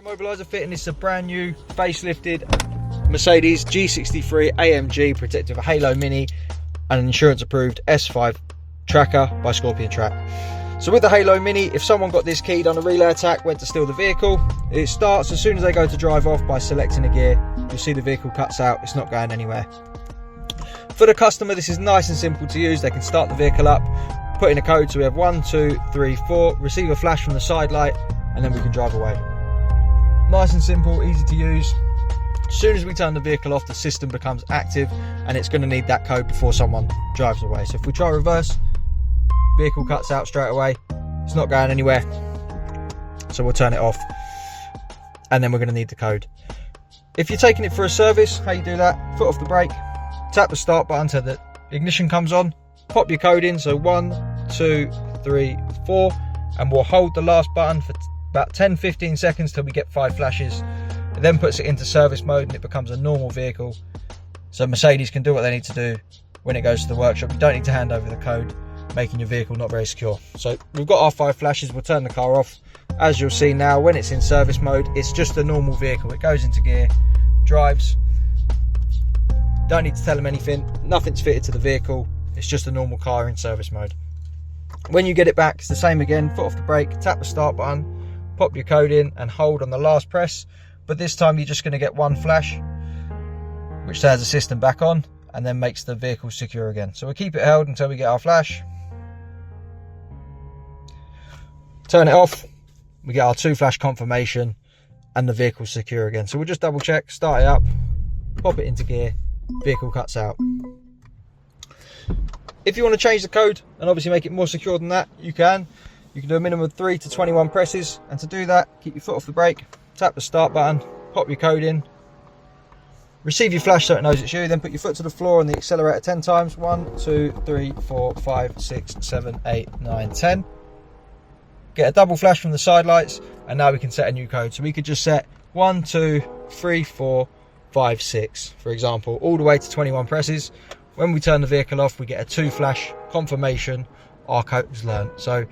Immobiliser Fit, and this is a brand new facelifted Mercedes G63 AMG protected with a Halo Mini and an insurance approved S5 tracker by Scorpion Track. So with the Halo Mini, if someone got this keyed on a relay attack, went to steal the vehicle, it starts as soon as they go to drive off by selecting a gear. You'll see the vehicle cuts out, it's not going anywhere. For the customer, this is nice and simple to use. They can start the vehicle up, put in a code, so we have 1, 2, 3, 4, receive a flash from the side light, and then we can drive away. Nice and simple, easy to use. As soon as we turn the vehicle off, the system becomes active and it's going to need that code before someone drives away. So if we try reverse, vehicle cuts out straight away, it's not going anywhere, so we'll turn it off and then we're going to need the code. If you're taking it for a service, how you do that: foot off the brake, tap the start button till the ignition comes on, pop your code in, so 1, 2, 3, 4, and we'll hold the last button for about 10-15 seconds till we get 5 flashes. It then puts it into service mode and it becomes a normal vehicle, so Mercedes can do what they need to do when it goes to the workshop. You don't need to hand over the code, making your vehicle not very secure. So we've got our 5 flashes. We'll turn the car off. As you'll see now, when it's in service mode, it's just a normal vehicle. It goes into gear, drives, don't need to tell them anything, nothing's fitted to the vehicle, it's just a normal car in service mode. When you get it back, it's the same again: foot off the brake, tap the start button, pop your code in and hold on the last press, but this time you're just going to get 1 flash, which turns the system back on and then makes the vehicle secure again. So we'll keep it held until we get our flash, turn it off, we get our 2 flash confirmation and the vehicle's secure again. So we'll just double check, start it up, pop it into gear, vehicle cuts out. If you want to change the code and obviously make it more secure than that, you can. You can do a minimum of 3 to 21 presses, and to do that, keep your foot off the brake, tap the start button, pop your code in, receive your flash so it knows it's you, then put your foot to the floor on the accelerator 10 times. 1, 2, 3, 4, 5, 6, 7, 8, 9, 10. Get a double flash from the side lights, and now we can set a new code. So we could just set 1, 2, 3, 4, 5, 6, for example, all the way to 21 presses. When we turn the vehicle off, we get a 2 flash confirmation our code is learned. So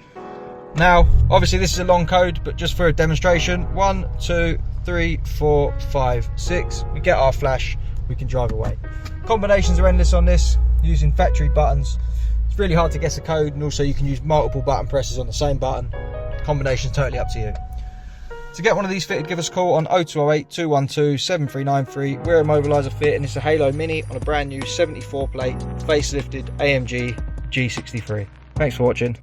now, obviously this is a long code, but just for a demonstration: 1, 2, 3, 4, 5, 6. We get our flash, we can drive away. Combinations are endless on this, using factory buttons. It's really hard to guess a code, and also you can use multiple button presses on the same button. Combination's totally up to you. To get one of these fitted, give us a call on 0208 212 7393. We're Immobiliser Fit, and it's a Halo Mini on a brand new 74 plate facelifted AMG G63. Thanks for watching.